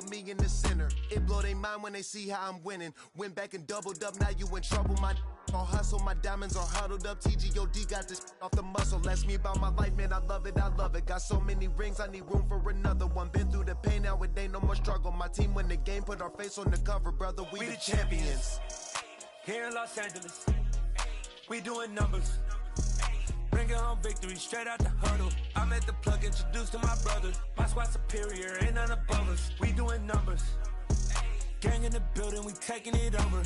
put me in the center. It blow their mind when they see how I'm winning. Went back and doubled up, now you in trouble. My all hustle, my diamonds are huddled up. TGOD got this off the muscle. Ask me about my life, man, I love it, I love it. Got so many rings, I need room for another one. Been through the pain, now it ain't no more struggle. My team win the game, put our face on the cover, brother, we the champions. Here in Los Angeles, we doing numbers. Bringing home victory straight out the huddle. I'm at the plug, introduced to my brothers. My squad superior, ain't none above us. We doing numbers. Gang in the building, we taking it over.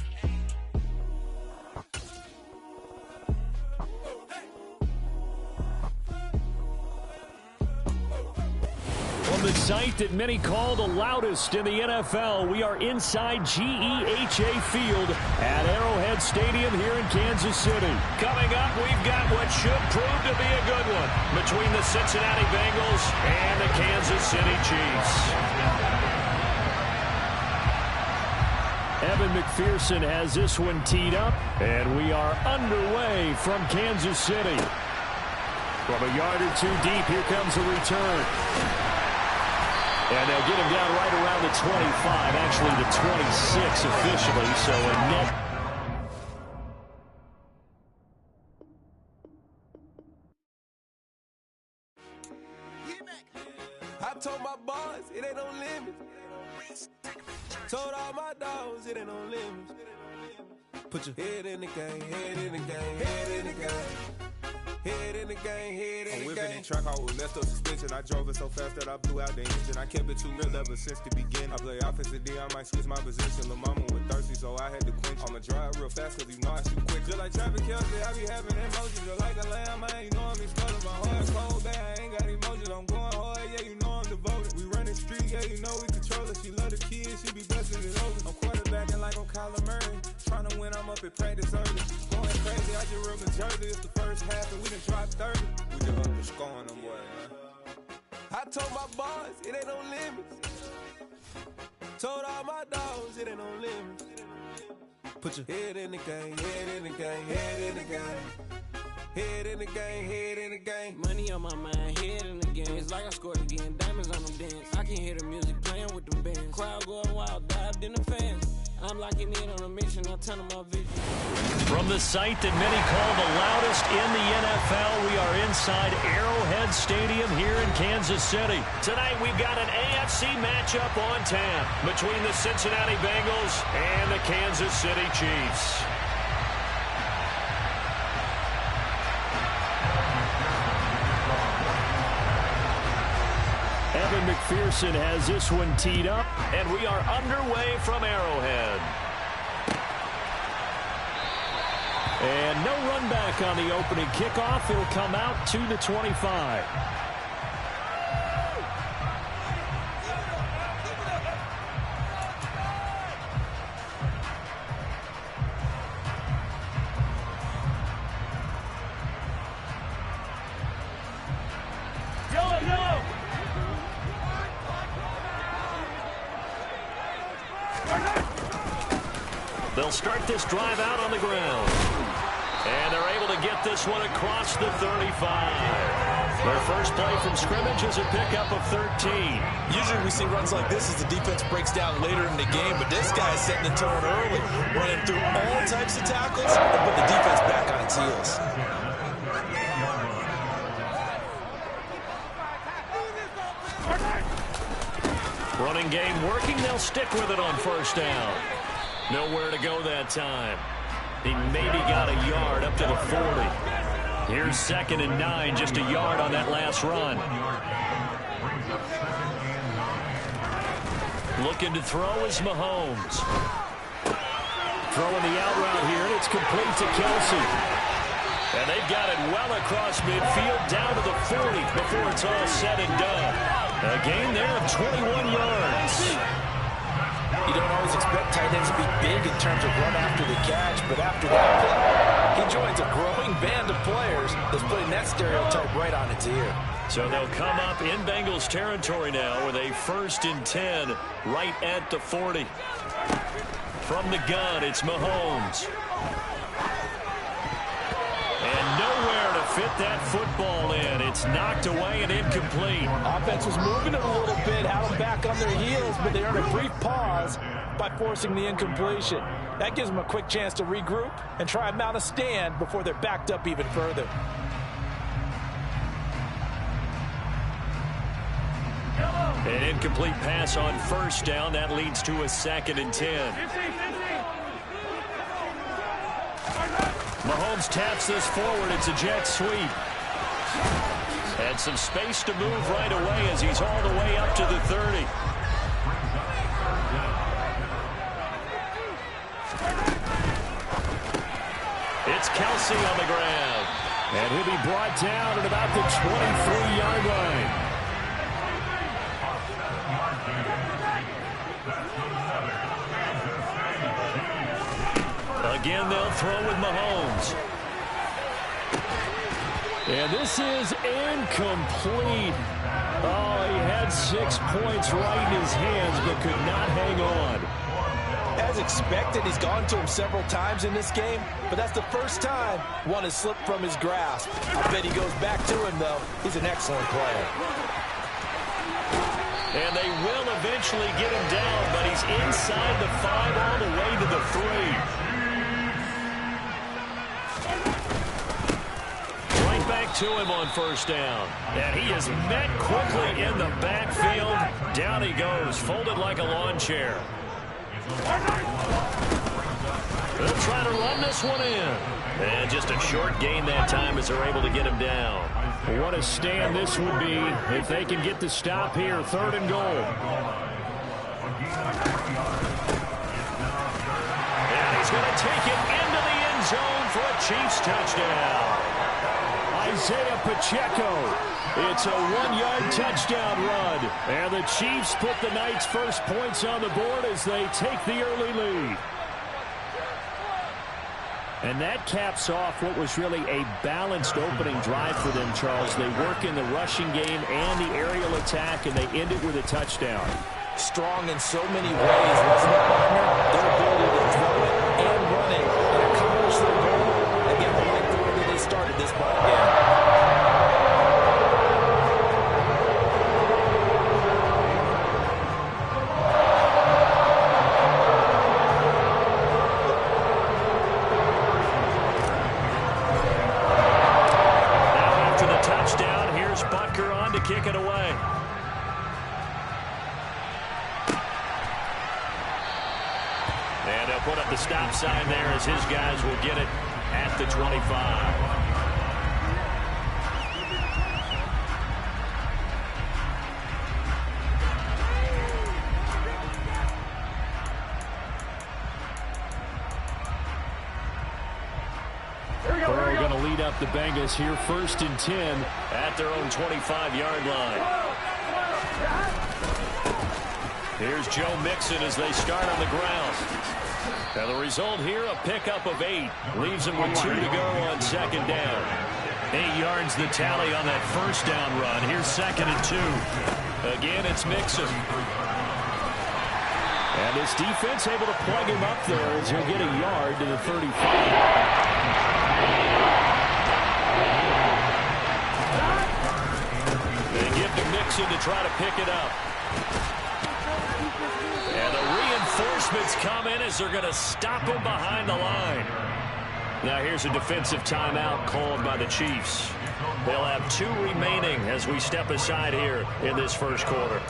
From the site that many call the loudest in the NFL, we are inside GEHA Field at Arrowhead Stadium here in Kansas City. Coming up, we've got what should prove to be a good one between the Cincinnati Bengals and the Kansas City Chiefs. Evan McPherson has this one teed up, and we are underway from Kansas City. From a yard or two deep, here comes a return. And they'll get him down right around the 25, actually the 26 officially, so a net. I told my boys, it ain't no limits. Told all my dogs, it ain't no limits. Put your head in the game, head in the game, head in the game. Head in the game, head in the game. I'm whipping in track, I was messed up suspension. I drove it so fast that I blew out the engine. I kept it too real ever since the beginning. I play offensive D, I might switch my position. Lil' mama was thirsty, so I had to quench. I'ma drive real fast, cause you know I shoot quick. Just like traffic Kelsey, I be having emotions. Just like a lamb, I ain't know I'm exploding. My heart cold, bad, I ain't got emotions. I'm going hard, yeah, you know I'm devoted. We run the street, yeah, you know we control it. She love the kids, she be blessing it over. I'm quarterbacking like I'm Kyler Murray. Trying to win, I'm up at practice early. Going crazy, I just real the jersey. It's the first half, and we done dropped 30. We just underscoring them, boy, man. I told my boys, it ain't no limits. Told all my dogs, it ain't no limits. Put your head in the game, head in the game, head in the game. Head in the game, head in the game. Money on my mind, head in the game. It's like I scored again, diamonds on them dance. I can hear the music playing with them bands. Crowd going wild, dived in the fans. I'm locking in on a mission, I'll turn my vision. From the site that many call the loudest in the NFL, we are inside Arrowhead Stadium here in Kansas City. Tonight we've got an AFC matchup on tap between the Cincinnati Bengals and the Kansas City Chiefs. Evan McPherson has this one teed up, and we are underway from Arrowhead. And no run back on the opening kickoff. It'll come out to the 25. They'll start this drive out on the ground. And they're able to get this one across the 35. Their first play from scrimmage is a pickup of 13. Usually we see runs like this as the defense breaks down later in the game, but this guy is setting the tone early, running through all types of tackles and put the defense back on its heels. Running game working. They'll stick with it on first down. Nowhere to go that time. He maybe got a yard up to the 40. Here's 2nd and 9, just a yard on that last run. Looking to throw is Mahomes. Throwing the out route here, and it's complete to Kelsey. And they've got it well across midfield, down to the 40 before it's all said and done. A gain there of 21 yards. You don't always expect tight ends to be big in terms of run after the catch, but after that play, he joins a growing band of players that's putting that stereotype right on its ear. So they'll come up in Bengals territory now with a 1st and 10 right at the 40. From the gun, it's Mahomes. And nowhere to fit that football in. It's knocked away and incomplete. Offense was moving it a little bit, had them back on their heels, but they earned a brief pause by forcing the incompletion. That gives them a quick chance to regroup and try and mount a stand before they're backed up even further. An incomplete pass on first down. That leads to a 2nd and 10. Mahomes taps this forward. It's a jet sweep. And some space to move right away as he's all the way up to the 30. It's Kelsey on the ground. And he'll be brought down at about the 23-yard line. Again, they'll throw with Mahomes. And this is incomplete. Oh, he had 6 points right in his hands, but could not hang on. As expected, he's gone to him several times in this game, but that's the first time one has slipped from his grasp. I bet he goes back to him, though. He's an excellent player. And they will eventually get him down, but he's inside the 5 all the way to the 3. Back to him on first down. And he is met quickly in the backfield. Down he goes, folded like a lawn chair. They'll try to run this one in. And just a short gain that time as they're able to get him down. What a stand this would be if they can get the stop here. 3rd and goal. And he's going to take it into the end zone for a Chiefs touchdown. Isaiah Pacheco. It's a 1-yard touchdown run. And the Chiefs put the Knights' first points on the board as they take the early lead. And that caps off what was really a balanced opening drive for them, Charles. They work in the rushing game and the aerial attack, and they end it with a touchdown. Strong in so many ways, wasn't it, partner? Their ability to throw it and run it and accomplish their goal. Again, I like the way that they started this ball game. Kick it away. And they'll put up the stop sign there as his guys will get it at the 25. The Bengals here 1st and 10 at their own 25-yard line. Here's Joe Mixon as they start on the ground. Now the result here, a pickup of 8. Leaves them with 2 to go on 2nd down. 8 yards the tally on that first down run. Here's 2nd and 2. Again, it's Mixon. And this defense able to plug him up there as he'll get a yard to the 35. To try to pick it up. And the reinforcements come in as they're going to stop him behind the line. Now here's a defensive timeout called by the Chiefs. They'll have 2 remaining as we step aside here in this first quarter.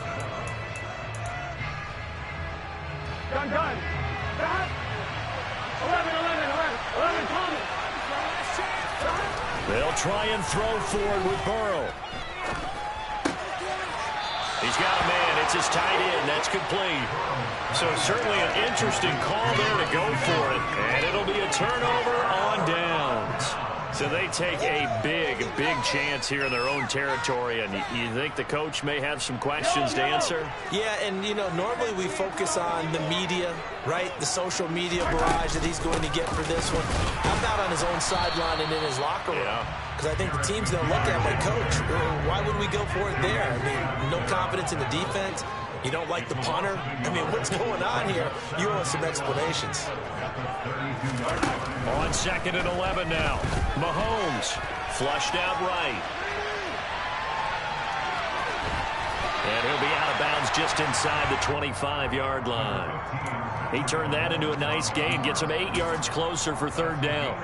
Done. 11 coming. They'll try and throw forward with Burrow. He's got a man. It's his tight end. That's complete. So certainly an interesting call there to go for it. And it'll be a turnover on downs. So they take a big chance here in their own territory. And you think the coach may have some questions to answer? Yeah, and, you know, normally we focus on the media, right? The social media barrage that he's going to get for this one. How about on his own sideline and in his locker room? Because I think the team's going to look at him like, Coach, why would we go for it there? I mean, no confidence in the defense. You don't like the punter? I mean, what's going on here? You owe us some explanations. On 2nd and 11 now. Mahomes Flushed out right. And he'll be out of bounds just inside the 25-yard line. He turned that into a nice gain, gets him 8 yards closer for third down.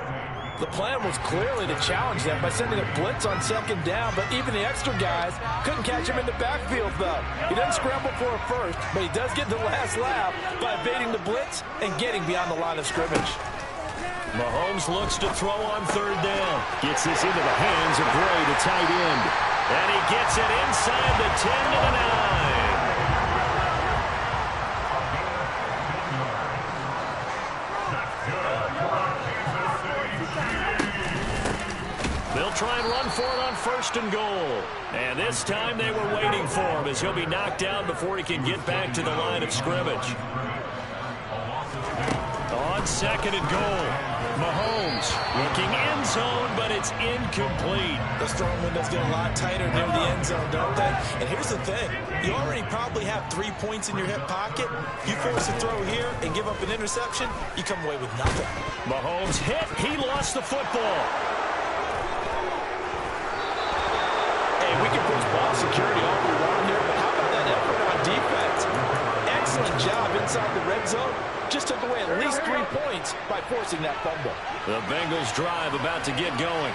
The plan was clearly to challenge them by sending a blitz on second down, but even the extra guys couldn't catch him in the backfield, though. He doesn't scramble for a first, but he does get the last laugh by evading the blitz and getting beyond the line of scrimmage. Mahomes looks to throw on third down. Gets this into the hands of Gray, the tight end. And he gets it inside the 10 to the 9. They'll try and run for it on first and goal. And this time they were waiting for him as he'll be knocked down before he can get back to the line of scrimmage. On second and goal, Mahomes looking end zone, but it's incomplete. Those throwing windows get a lot tighter near the end zone, don't they? And here's the thing. You already probably have 3 points in your hip pocket. You force a throw here and give up an interception, you come away with nothing. Mahomes hit. He lost the football. Hey, we can push ball security all we want here, but how about that effort on defense? Excellent job inside the red zone. Just took away at least 3 points by forcing that fumble. The Bengals drive about to get going.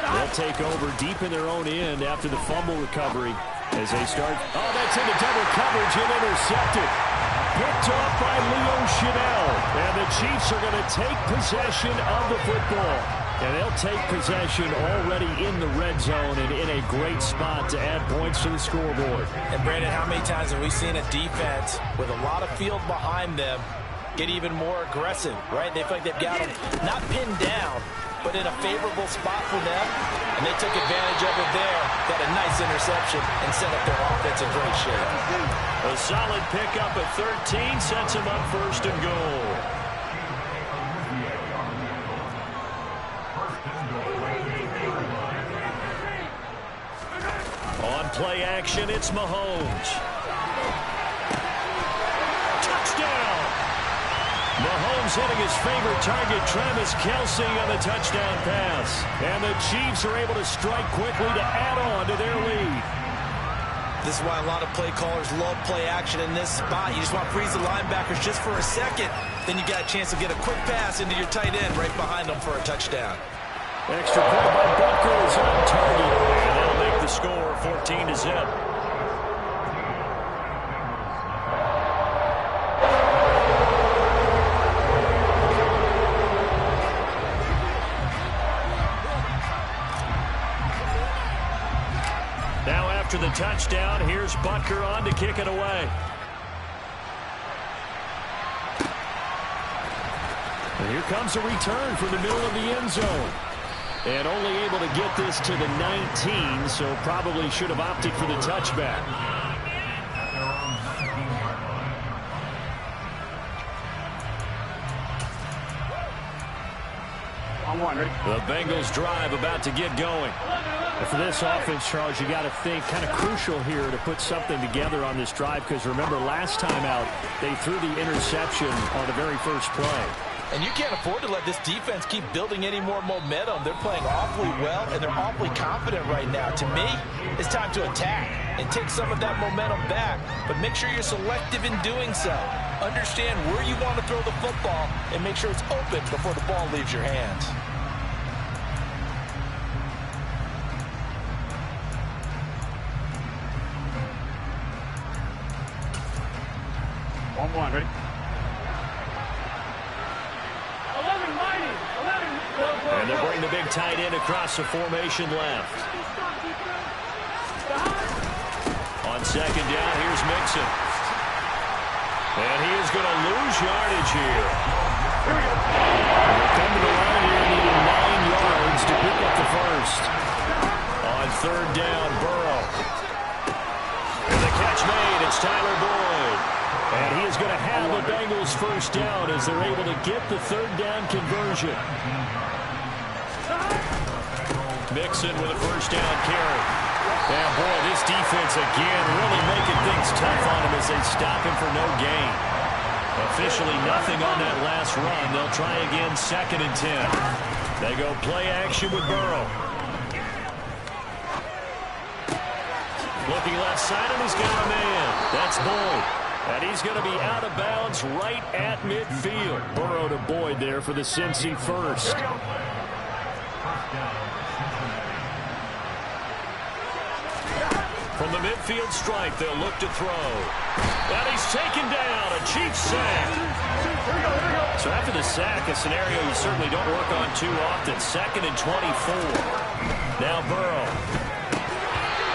They'll take over deep in their own end after the fumble recovery as they start. Oh, that's into double coverage and intercepted. Picked off by Leo Chanel. And the Chiefs are going to take possession of the football. And they'll take possession already in the red zone and in a great spot to add points to the scoreboard. And, Brandon, how many times have we seen a defense with a lot of field behind them get even more aggressive, right? They feel like they've got them not pinned down, but in a favorable spot for them, and they took advantage of it there. Got a nice interception and set up their offense in great shape. A solid pickup at 13 sets him up first and goal. On play action, it's Mahomes. Touchdown! Mahomes hitting his favorite target, Travis Kelce, on the touchdown pass. And the Chiefs are able to strike quickly to add on to their lead. This is why a lot of play callers love play action in this spot. You just want to freeze the linebackers just for a second. Then you got a chance to get a quick pass into your tight end right behind them for a touchdown. Extra point by Butker is on target. And that'll make the score 14-0. Now after the touchdown, here's Butker on to kick it away. And here comes a return from the middle of the end zone. And only able to get this to the 19, so probably should have opted for the touchback. The Bengals drive about to get going. And for this offense, Charles, you got to think kind of crucial here to put something together on this drive, because remember last time out they threw the interception on the very first play. And you can't afford to let this defense keep building any more momentum. They're playing awfully well, and they're awfully confident right now. To me, it's time to attack and take some of that momentum back. But make sure you're selective in doing so. Understand where you want to throw the football and make sure it's open before the ball leaves your hands. One, ready? And they'll bring the big tight end across the formation left. On second down, here's Mixon. And he is going to lose yardage here. They'll come to the line here, needing 9 yards to pick up the first. On third down, Burrow. And the catch made, it's Tyler Boyd. And he is going to have the Bengals first down as they're able to get the third down conversion. Mixon with a first down carry. And boy, this defense again really making things tough on him as they stop him for no gain. Officially nothing on that last run. They'll try again, 2nd and 10. They go play action with Burrow. Looking left side, and he's got a man. That's Boyd. And he's going to be out of bounds right at midfield. Burrow to Boyd there for the Cincy first. From the midfield stripe, they'll look to throw. And he's taken down. A Chiefs sack. So after the sack, a scenario you certainly don't work on too often. 2nd and 24. Now Burrow.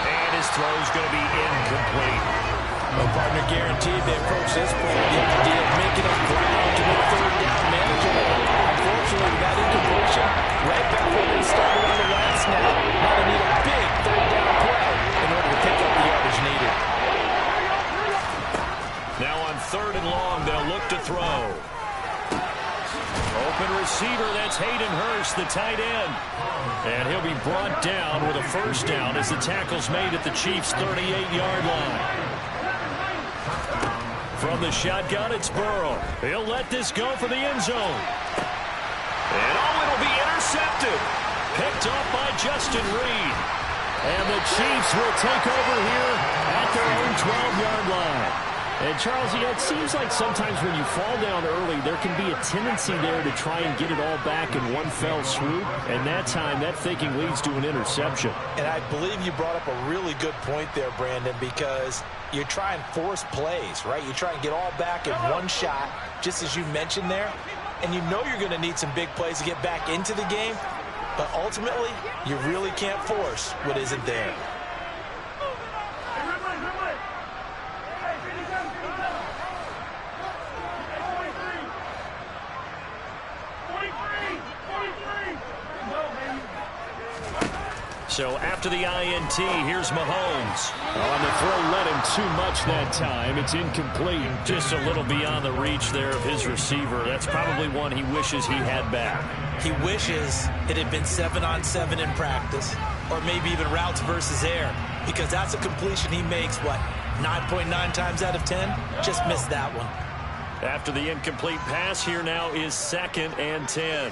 And his throw's going to be incomplete. No partner guaranteed. They approach this point with the idea of making up ground to make 3rd down manageable. Unfortunately, that incompletion, right back where they started on the last snap, now they need a big 3rd down play in order to pick up the yardage needed. Now on 3rd and long, they'll look to throw. Open receiver, that's Hayden Hurst, the tight end. And he'll be brought down with a 1st down as the tackle's made at the Chiefs' 38-yard line. From the shotgun, it's Burrow. He'll let this go for the end zone. And it'll be intercepted. Picked off by Justin Reed. And the Chiefs will take over here at their own 12-yard line. And, Charles, it seems like sometimes when you fall down early, there can be a tendency there to try and get it all back in one fell swoop. And that time, that thinking leads to an interception. And I believe you brought up a really good point there, Brandon, because you try and force plays, right? You try and get all back in one shot, just as you mentioned there. And you know you're going to need some big plays to get back into the game. But ultimately, you really can't force what isn't there. So after the INT, here's Mahomes. On the throw, led him too much that time. It's incomplete. Just a little beyond the reach there of his receiver. That's probably one he wishes he had back. He wishes it had been 7-on-7 in practice, or maybe even routes versus air, because that's a completion he makes, 9.9 times out of 10? Just missed that one. After the incomplete pass, here now is 2nd and 10.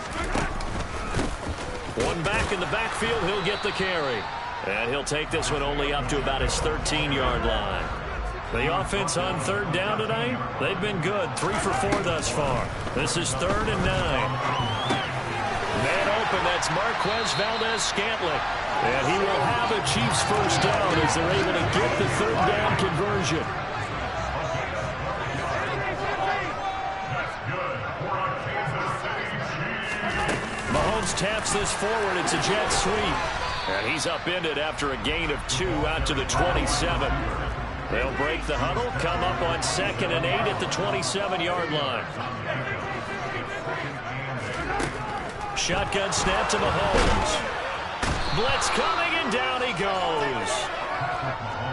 One back in the backfield, he'll get the carry. And he'll take this one only up to about his 13-yard line. The offense on 3rd down tonight, they've been good. 3 for 4 thus far. This is 3rd and 9. Man open, that's Marquez Valdez-Scantling. And he will have a Chiefs 1st down as they're able to get the 3rd down conversion. Mahomes taps this forward. It's a jet sweep. And he's upended after a gain of 2 out to the 27. They'll break the huddle, come up on 2nd and 8 at the 27-yard line. Shotgun snap to Mahomes. Blitz coming, and down he goes.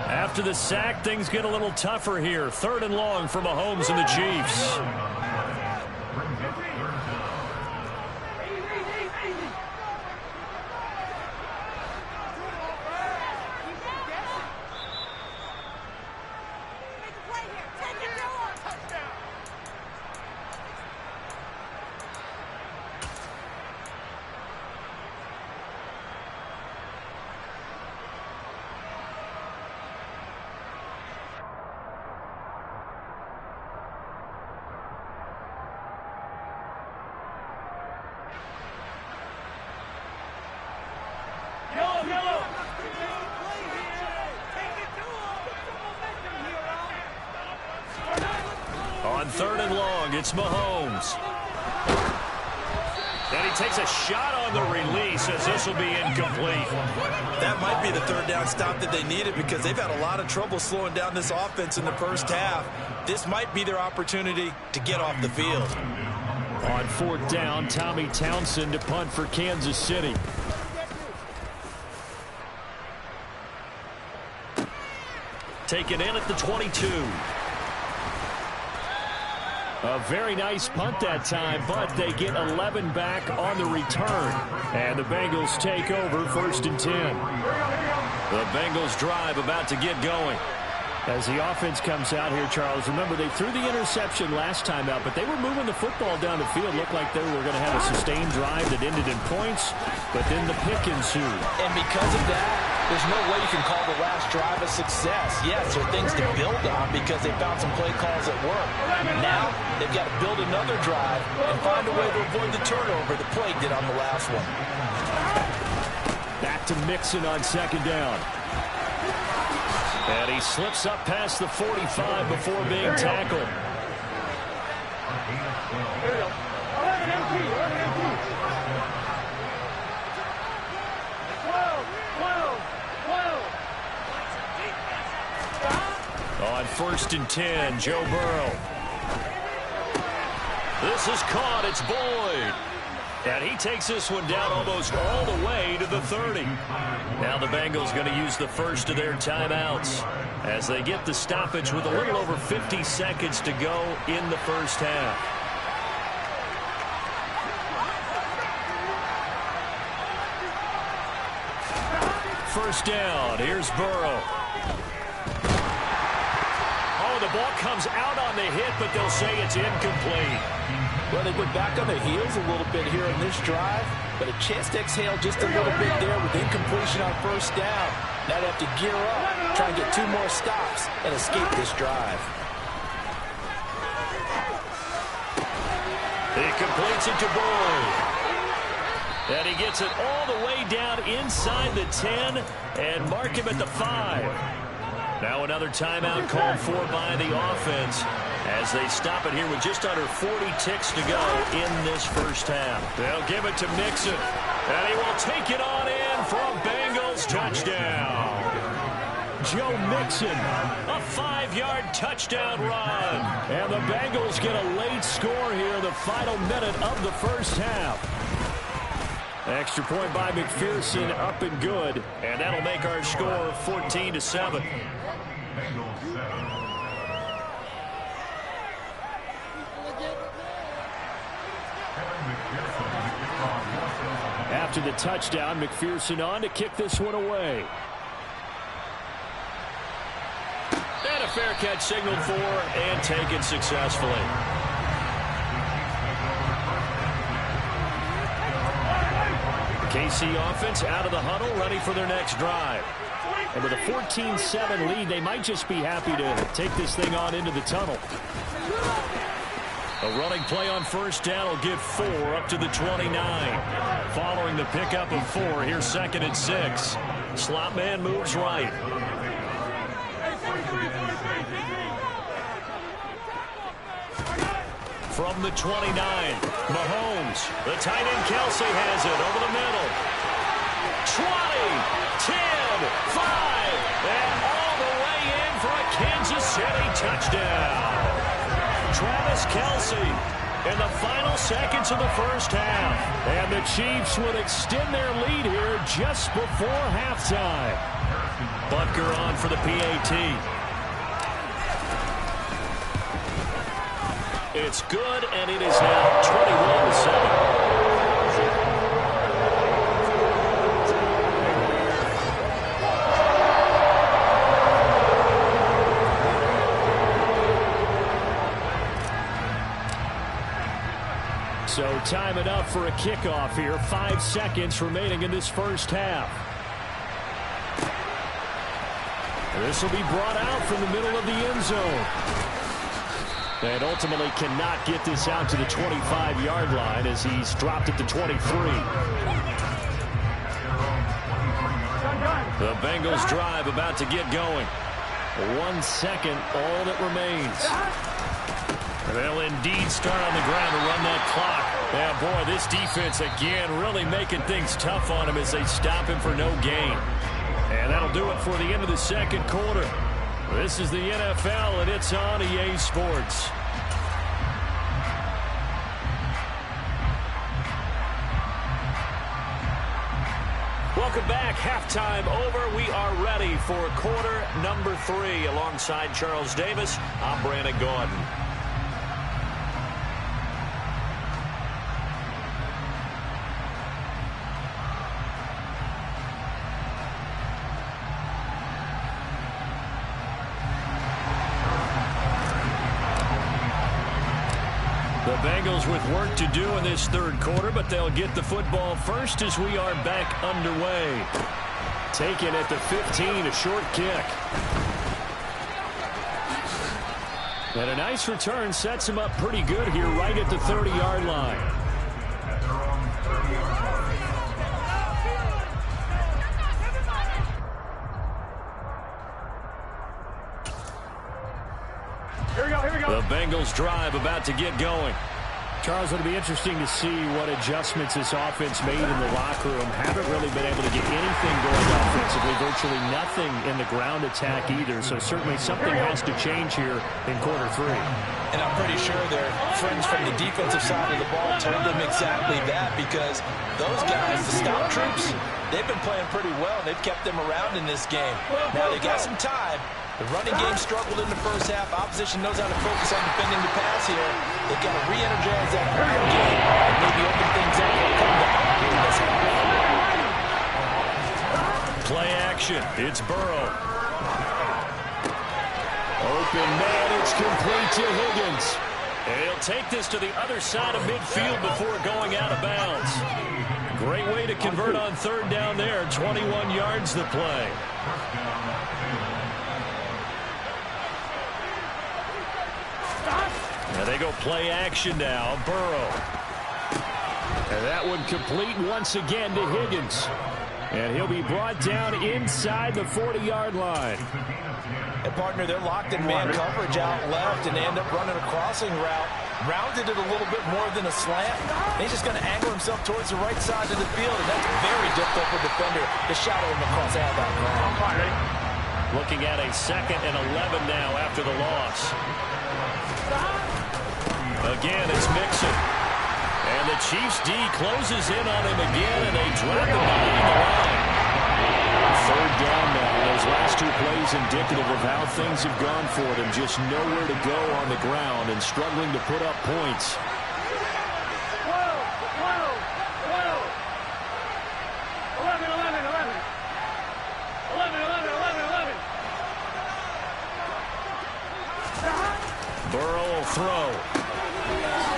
After the sack, things get a little tougher here. 3rd and long for Mahomes and the Chiefs. On 3rd and long, it's Mahomes. And he takes a shot on the release as this will be incomplete. That might be the 3rd down stop that they needed because they've had a lot of trouble slowing down this offense in the 1st half. This might be their opportunity to get off the field. On 4th down, Tommy Townsend to punt for Kansas City. Taken in at the 22. A very nice punt that time, but they get 11 back on the return. And the Bengals take over 1st and 10. The Bengals drive about to get going. As the offense comes out here, Charles, remember they threw the interception last time out, but they were moving the football down the field. Looked like they were going to have a sustained drive that ended in points, but then the pick ensued. And because of that, there's no way you can call the last drive a success. Yes, there are things to build on because they found some play calls that work. Now, they've got to build another drive and find a way to avoid the turnover the play did on the last one. Back to Mixon on second down. And he slips up past the 45 before being tackled. On 1st and 10, Joe Burrow. This is caught. It's Boyd. And he takes this one down almost all the way to the 30. Now the Bengals going to use the first of their timeouts as they get the stoppage with a little over 50 seconds to go in the first half. First down. Here's Burrow. Oh, the ball comes out on the hit, but they'll say it's incomplete. Well, they went back on their heels a little bit here in this drive, but a chance to exhale just a little bit there with incompletion on first down. Now they have to gear up, try and get 2 more stops, and escape this drive. He completes it to Boyd. And he gets it all the way down inside the 10 and mark him at the 5. Now another timeout called for by the offense as they stop it here with just under 40 ticks to go in this first half. They'll give it to Mixon, and he will take it on in for a Bengals touchdown. Joe Mixon, a 5-yard touchdown run. And the Bengals get a late score here in the final minute of the first half. Extra point by McPherson, up and good. And that'll make our score 14-7. After the touchdown, McPherson on to kick this one away. And a fair catch signaled for and taken successfully. KC offense out of the huddle, ready for their next drive. And with a 14-7 lead, they might just be happy to take this thing on into the tunnel. A running play on first down will give 4 up to the 29. Following the pickup of 4, here's 2nd and 6. Slot man moves right. From the 29, Mahomes. The tight end Kelsey has it over the middle. 20, 10, 5, and all the way in for a Kansas City touchdown. Travis Kelsey in the final seconds of the first half. And the Chiefs would extend their lead here just before halftime. Butker on for the PAT. It's good, and it is now 21-7. So time it up for a kickoff here. 5 seconds remaining in this first half. This will be brought out from the middle of the end zone. And ultimately cannot get this out to the 25-yard line as he's dropped it to 23. The Bengals drive about to get going. 1 second, all that remains. They'll indeed start on the ground to run that clock. Yeah, boy, this defense again really making things tough on him as they stop him for no gain. And that'll do it for the end of the second quarter. This is the NFL, and it's on EA Sports. Welcome back. Halftime over. We are ready for quarter number 3. Alongside Charles Davis, I'm Brandon Gordon. Bengals with work to do in this third quarter, but they'll get the football first as we are back underway. taken at the 15, a short kick. And a nice return sets him up pretty good here right at the 30-yard line. Here we go. The Bengals drive about to get going. Charles, it'll be interesting to see what adjustments this offense made in the locker room. Haven't really been able to get anything going offensively. Virtually nothing in the ground attack either. So certainly something has to change here in quarter 3. And I'm pretty sure their friends from the defensive side of the ball told them exactly that, because those guys, the scout troops, they've been playing pretty well. They've kept them around in this game. Now they got some time. The running game struggled in the first half. Opposition knows how to focus on defending the pass here. They've got to re-energize that ground game and maybe open things up for a comeback here in this half. Play action. It's Burrow. Open man. It's complete to Higgins. And he'll take this to the other side of midfield before going out of bounds. Great way to convert on third down there. 21 yards the play. And they go play action now. Burrow. And that one complete once again to Higgins. And he'll be brought down inside the 40-yard line. And partner, they're locked in man coverage out left, and they end up running a crossing route. Rounded it a little bit more than a slant. And he's just going to angle himself towards the right side of the field, and that's very difficult for a defender to shadow him across out that ground. Looking at a 2nd and 11 now after the loss. Again, it's Mixon. And the Chiefs' D closes in on him again, and they drop him behind the line. Third down now. Those last 2 plays indicative of how things have gone for them. Just nowhere to go on the ground and struggling to put up points. 11. Burrow will throw.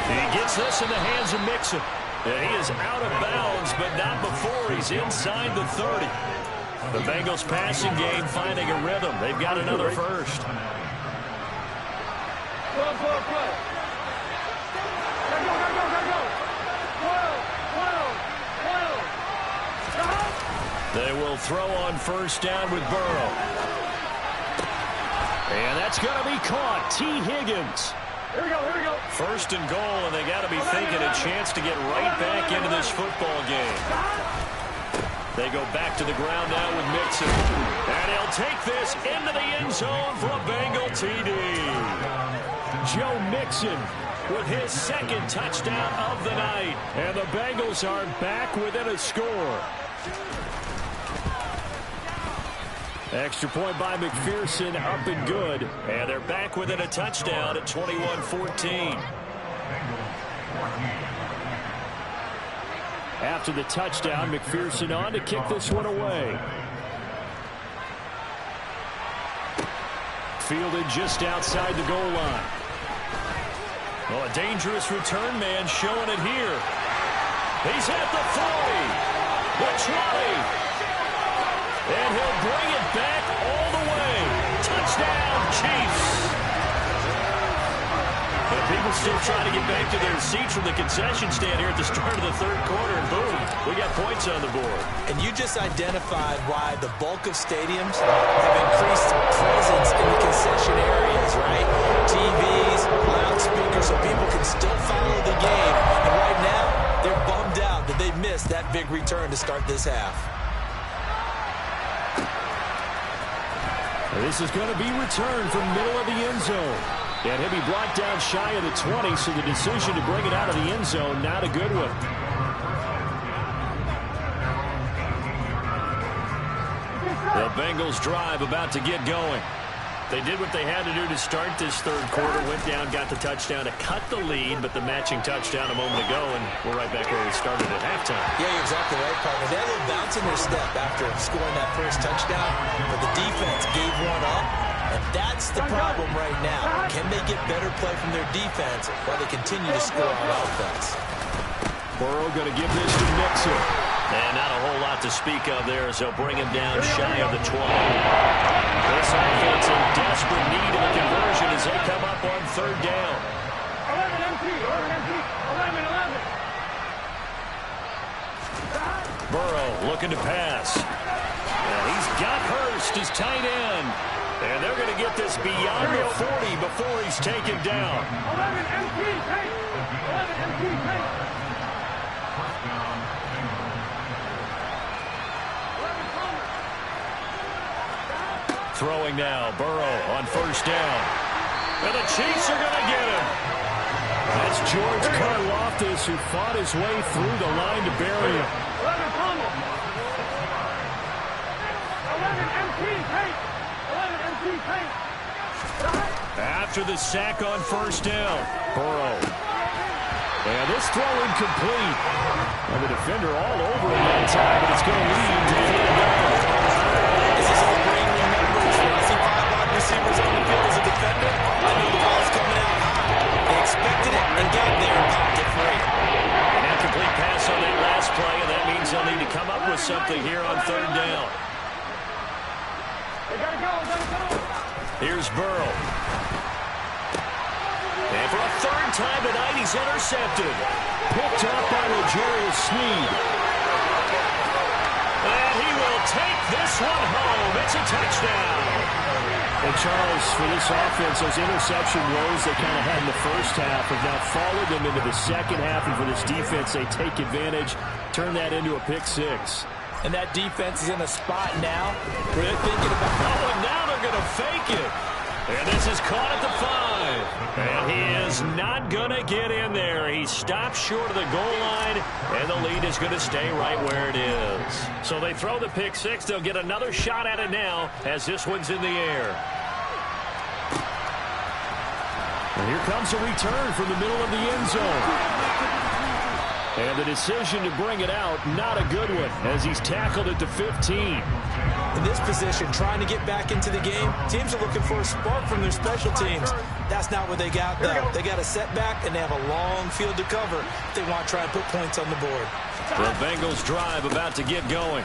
He gets this in the hands of Mixon. And he is out of bounds, but not before he's inside the 30. The Bengals passing game finding a rhythm. They've got another first. They will throw on first down with Burrow. And that's going to be caught. T. Higgins. Here we go. First and goal, and they got to be thinking a chance to get right back into this football game. They go back to the ground now with Mixon. And he'll take this into the end zone for a Bengal TD. Joe Mixon with his 2nd touchdown of the night. And the Bengals are back within a score. Extra point by McPherson, up and good. And they're back within a touchdown at 21-14. After the touchdown, McPherson on to kick this one away. Fielded just outside the goal line. Well, a dangerous return man showing it here. He's at the 40, the 20. And he'll bring it back all the way. Touchdown, Chiefs. And people still trying to get back to their seats from the concession stand here at the start of the 3rd quarter, and boom, we got points on the board. And you just identified why the bulk of stadiums have increased presence in the concession areas, right? TVs, loudspeakers, so people can still follow the game. And right now, they're bummed out that they missed that big return to start this half. This is going to be returned from middle of the end zone. And he'll be brought down shy of the 20, so the decision to bring it out of the end zone, not a good one. The Bengals drive about to get going. They did what they had to do to start this 3rd quarter, went down, got the touchdown to cut the lead, but the matching touchdown a moment ago, and we're right back where we started at halftime. Yeah, you're exactly right, partner. They had a little bounce in their step after scoring that first touchdown, but the defense gave one up, and that's the problem right now. Can they get better play from their defense while they continue to score on offense? Burrow going to give this to Mixon. And not a whole lot to speak of there, so bring him down shy of the 20. This offense in desperate need of a conversion as they come up on third down. 11 MT, 11. Burrow looking to pass. And he's got Hurst, his tight end. And they're going to get this beyond the 40 before he's taken down. 11 MT, take. 11 MT, take. Throwing now, Burrow on first down. And the Chiefs are going to get him. That's George Karlaftis who fought his way through the line to bury him. 11 Palmer. 11 MT, take. 11 MT, take. After the sack on first down, Burrow. And this throw incomplete. And the defender all over him that time, but it's going to lead to third down. This is all brain remembrance. When I see 5 wide receivers on the field as a defender, I know the ball's coming out high. They expected it and got there and popped it free. An incomplete pass on that last play, and that means they'll need to come up with something here on third down. They gotta go. Here's Burrow. And for a third time tonight, he's intercepted. Picked up by L'Jarius Sneed. And he will take this one home. It's a touchdown. And Charles, for this offense, those interception woes they kind of had in the first half have now followed them into the second half. And for this defense, they take advantage, turn that into a pick six. And that defense is in a spot now where they're thinking about, oh, and now they're going to fake it. And this is caught at the 5. And he is not going to get in there. He stops short of the goal line, and the lead is going to stay right where it is. So they throw the pick six. They'll get another shot at it now as this one's in the air. And here comes a return from the middle of the end zone. And the decision to bring it out, not a good one, as he's tackled at the 15. In this position, trying to get back into the game, teams are looking for a spark from their special teams. That's not what they got, though. They got a setback, and they have a long field to cover if they want to try and put points on the board. The Bengals drive about to get going.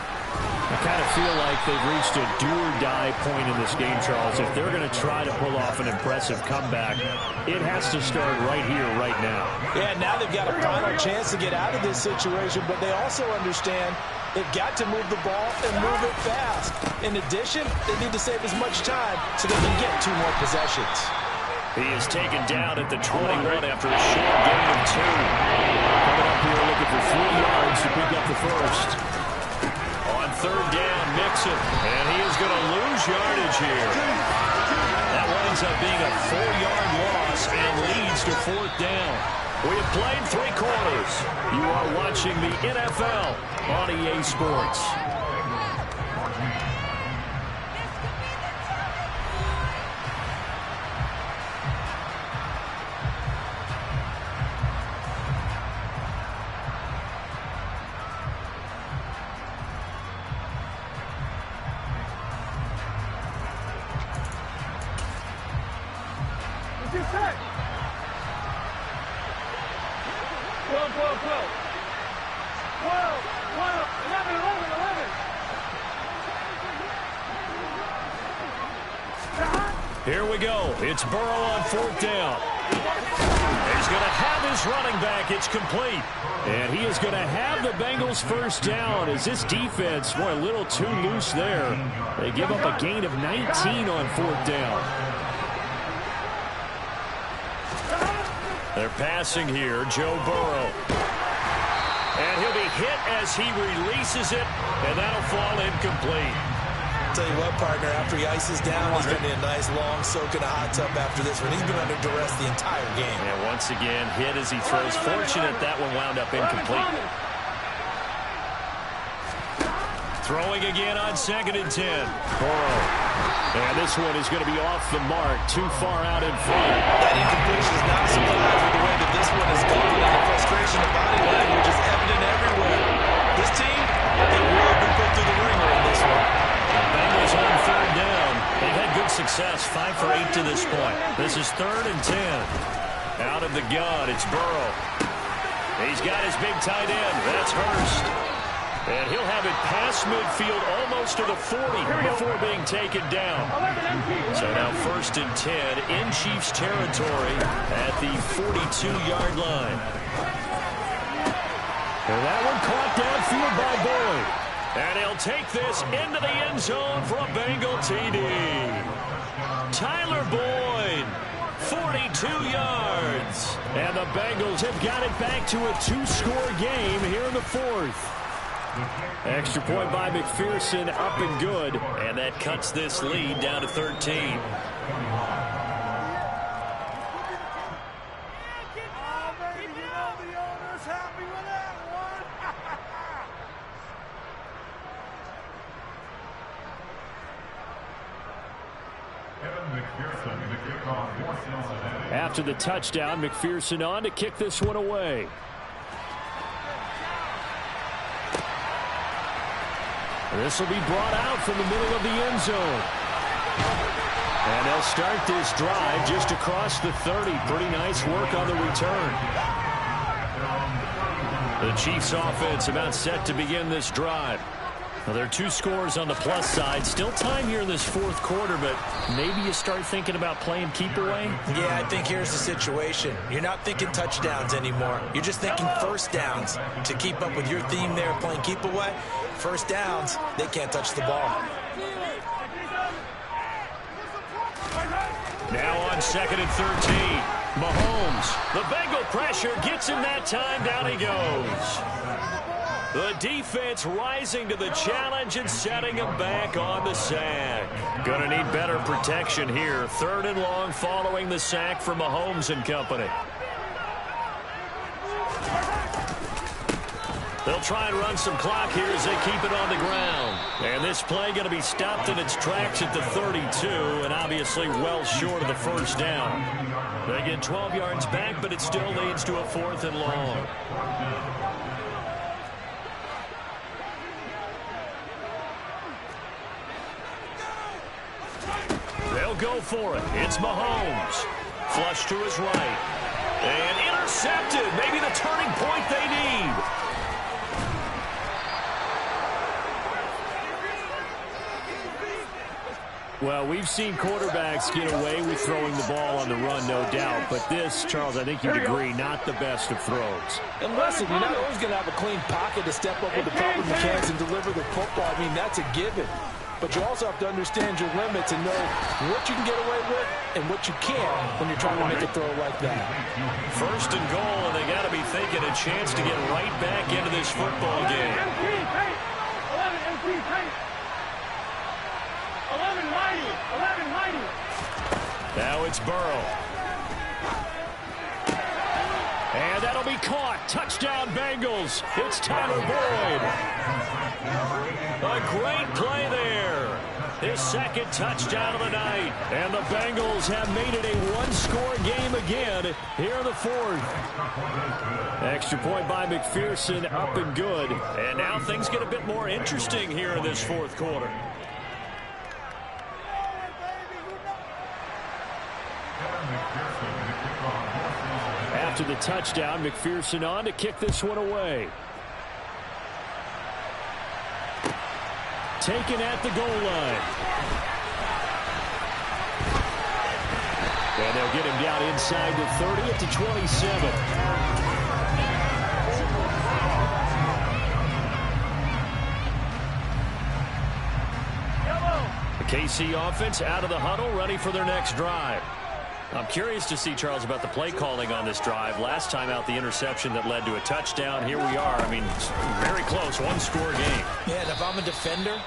I kind of feel like they've reached a do-or-die point in this game, Charles. If they're going to try to pull off an impressive comeback, it has to start right here, right now. Yeah, now they've got a final chance to get out of this situation, but they also understand they've got to move the ball and move it fast. In addition, they need to save as much time so they can get 2 more possessions. He is taken down at the 21 after a short gain of 2. Coming up here looking for 3 yards to pick up the first. On third down, Mixon, and he is going to lose yardage here. That winds up being a 4-yard loss and leads to fourth down. We have played 3 quarters. You are watching the NFL on EA Sports. Here we go. It's Burrow on fourth down. He's going to have his running back. It's complete. And he is going to have the Bengals first down as this defense, boy, a little too loose there. They give up a gain of 19 on fourth down. They're passing here, Joe Burrow. And he'll be hit as he releases it, and that'll fall incomplete. Tell you what, partner, after he ices down, he's going to need a nice long soak in a hot tub after this one. He's been under duress the entire game. And once again, hit as he throws. Fortunate that one wound up incomplete. Throwing again on 2nd and 10. Burrow. And this one is going to be off the mark, too far out in front. That incompletion is not surprised with the way that this one has gone, and the frustration of body language is evident everywhere. This team, they will be put through the ringer in this one. Bengals on third down. They've had good success, 5 for 8 to this point. This is 3rd and 10. Out of the gun, it's Burrow. He's got his big tight end. That's Hurst. And he'll have it past midfield, almost to the 40 before being taken down. So now 1st and 10 in Chiefs territory at the 42-yard line. And that one caught downfield by Boyd. And he'll take this into the end zone for a Bengal TD. Tyler Boyd, 42 yards. And the Bengals have got it back to a 2-score game here in the 4th. Extra point by McPherson, up and good. And that cuts this lead down to 13. After the touchdown, McPherson on to kick this one away. This will be brought out from the middle of the end zone. And they'll start this drive just across the 30. Pretty nice work on the return. The Chiefs offense about set to begin this drive. Well, there are 2 scores on the plus side. Still time here in this 4th quarter, but maybe you start thinking about playing keep away? Yeah, I think here's the situation. You're not thinking touchdowns anymore. You're just thinking first downs. To keep up with your theme there, playing keep away, first downs, they can't touch the ball. Now on 2nd and 13. Mahomes, the Bengal pressure gets him that time. Down he goes. The defense rising to the challenge and setting him back on the sack. Gonna need better protection here. 3rd and long following the sack from Mahomes and company. They'll try and run some clock here as they keep it on the ground. And this play going to be stopped in its tracks at the 32, and obviously well short of the first down. They get 12 yards back, but it still leads to a 4th and long. They'll go for it. It's Mahomes. Flush to his right. And intercepted. Maybe the turning point they need. Well, we've seen quarterbacks get away with throwing the ball on the run, no doubt. But this, Charles, I think you'd agree, not the best of throws. And listen, you're not always going to have a clean pocket to step up with the proper mechanics and deliver the football. I mean, that's a given. But you also have to understand your limits and know what you can get away with and what you can't when you're trying to make a throw like that. 1st and goal, and they got to be thinking a chance to get right back into this football game. 11-90. Now it's Burrow. And that'll be caught. Touchdown, Bengals. It's Tyler Boyd. A great play there. His 2nd touchdown of the night. And the Bengals have made it a 1-score game again here in the 4th. Extra point by McPherson, up and good. And now things get a bit more interesting here in this 4th quarter. After the touchdown, McPherson on to kick this one away. Taken at the goal line. And they'll get him down inside the 30 at the 27. The KC offense out of the huddle, ready for their next drive. I'm curious to see, Charles, about the play calling on this drive. Last time out, the interception that led to a touchdown. Here we are. I mean, very close, 1-score game. Yeah, and if I'm a defender,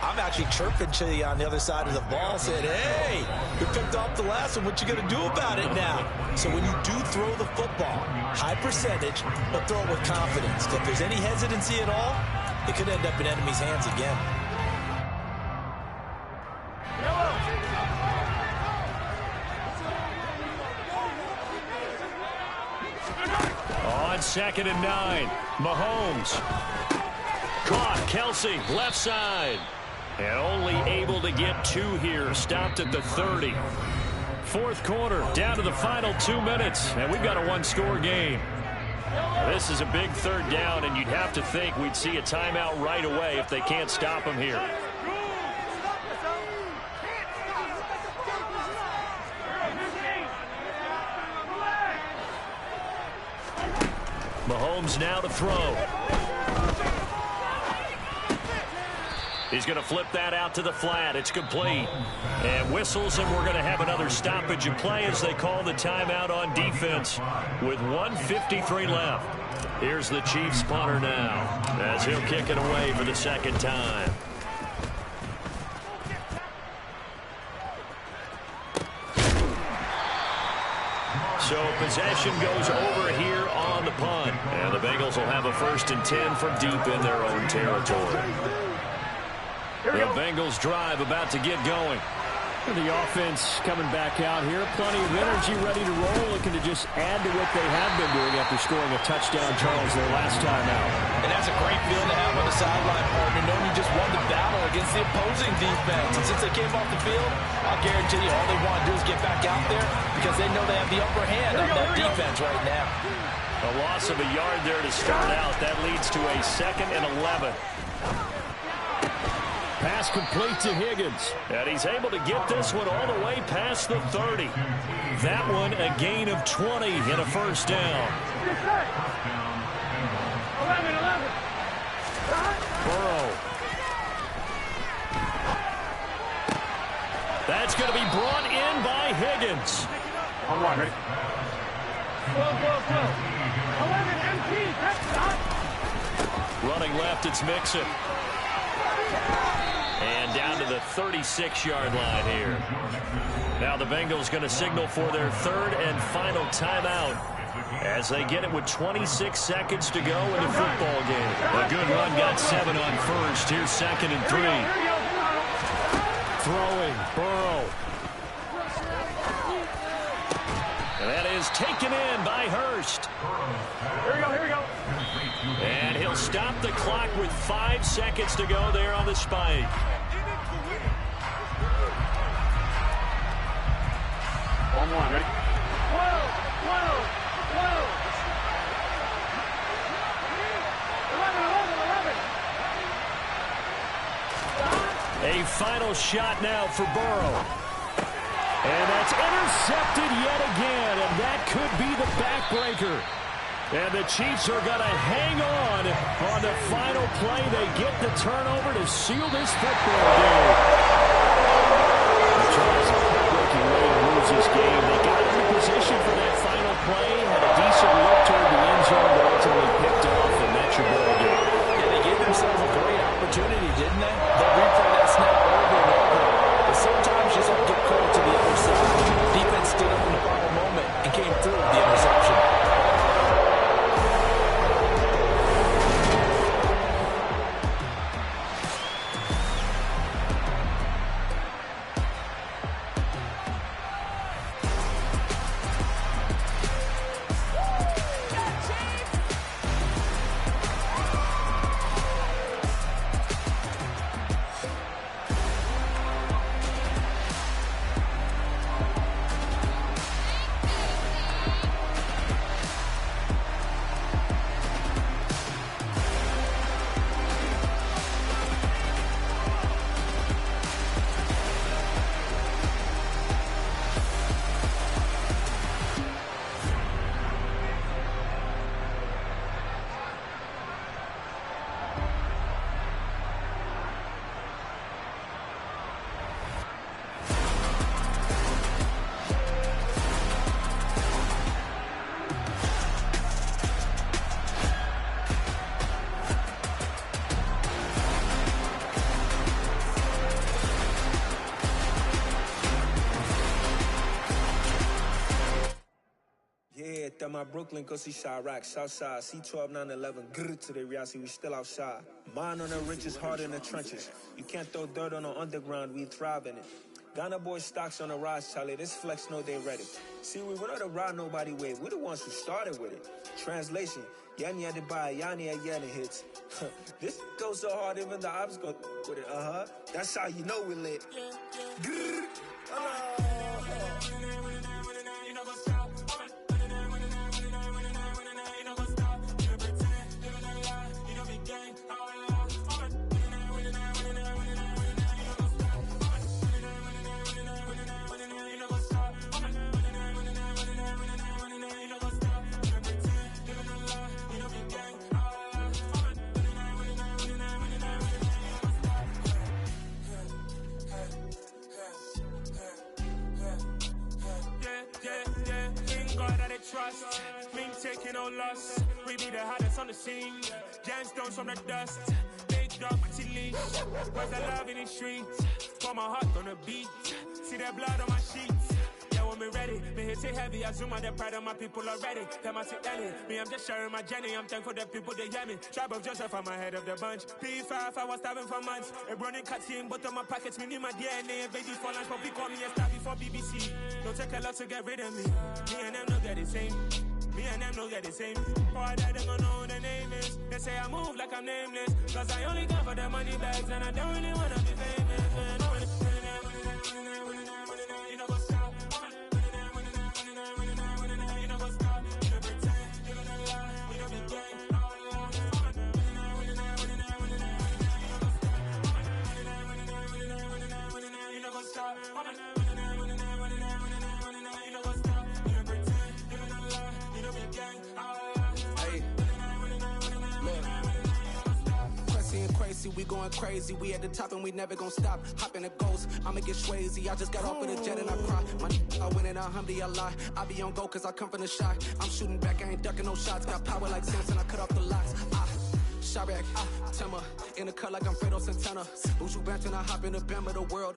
I'm actually chirping to you on the other side of the ball, saying, hey, you picked off the last one. What you going to do about it now? So when you do throw the football, high percentage, but throw it with confidence. If there's any hesitancy at all, it could end up in enemy's hands again. On 2nd and 9, Mahomes. Caught, Kelsey, left side. And only able to get 2 here, stopped at the 30. 4th quarter, down to the final 2 minutes, and we've got a 1-score game. This is a big third down, and you'd have to think we'd see a timeout right away if they can't stop him here. Mahomes now to throw. He's going to flip that out to the flat. It's complete. And whistles, and we're going to have another stoppage in play as they call the timeout on defense with 1:53 left. Here's the Chiefs punter now as he'll kick it away for the second time. So possession goes over here on the punt. And the Bengals will have a 1st and 10 from deep in their own territory. The Bengals drive about to get going. The offense coming back out here. Plenty of energy, ready to roll, looking to just add to what they have been doing after scoring a touchdown, Charles, their last time out. And that's a great feeling to have on the sideline, partner, knowing you just won the battle against the opposing defense. And since they came off the field, I'll guarantee you all they want to do is get back out there because they know they have the upper hand on that defense right now. A loss of a yard there to start out. That leads to a 2nd and 11. Pass complete to Higgins. And he's able to get this one all the way past the 30. That one a gain of 20 and a 1st down. 11. Burrow. That's going to be brought in by Higgins. On one, ready? Slow. 11 empty. Running left, it's Mixon. And down to the 36-yard line here. Now the Bengals going to signal for their 3rd and final timeout as they get it with 26 seconds to go in the football game. A good run got 7 on 1st. Here's 2nd and 3. Throwing, Burrow. And that is taken in by Hurst. Here we go. And he'll stop the clock with 5 seconds to go there on the spike. On, ready? 12. 11. A final shot now for Burrow. And that's intercepted yet again, and that could be the backbreaker. And the Chiefs are going to hang on the final play. They get the turnover to seal this football game. The Chiefs are breaking way to lose this game. They got into position for that final play, had a decent look toward the end zone, but ultimately picked off, and that's your ball game. Yeah, they gave themselves a great opportunity, didn't they? They'll replay that snap over and over. But sometimes you just have to give credit to the other side. Defense stood up in the final moment and came through with the interception. My Brooklyn, go see Chirac, Southside, C12, 911, grrr to the reality, we still outside. Mine on the riches, hard in the trenches. You can't throw dirt on the underground, we thrive in it. Ghana boys stocks on the rise, Charlie, this flex know they ready. See, we're not a ride nobody wave, we're the ones who started with it. Translation, Yanni had to buy, Yanni had Yanni hits. This goes so hard, even the ops go with it, That's how you know we're lit. Grrr, trust. Me taking no loss. We be the hottest on the scene. Gemstones from the dust. Big dog, mighty leash. Where's the love in the streets? Pour my heart on the beat. See that blood on my sheets. Yeah, when me ready, me hit it heavy. I zoom on the pride of my people already. Them I see Ellie. Me, I'm just sharing my journey. I'm thankful the people they hear me. Tribe of Joseph, I'm ahead of the bunch. P5, I was starving for months. A running cut seeing both of my pockets. Me need my DNA. Baby for lunch, but we call me a star before BBC. Don't take a lot to get rid of me. Me and them don't get the same. Me and them don't get the same. Boy, that they don't know who the name is. They say I move like I'm nameless. Cause I only come for the money bags. And I don't really wanna be famous, man. You know what's up? You know what's up? You don't pretend. You don't lie. You don't be gang. You know what's up? We going crazy, we at the top and we never gonna stop. Hop in a ghost, I'ma get swayzy. I just got off of the jet and I cry. I win in a Humvee, I lie. I be on go cause I come from the shot. I'm shooting back, I ain't ducking no shots. Got power like Samson, I cut off the locks. Sharek, Timmer, in the cut like I'm Fredo Santana. Who's you benching, I hop in the bim of the world.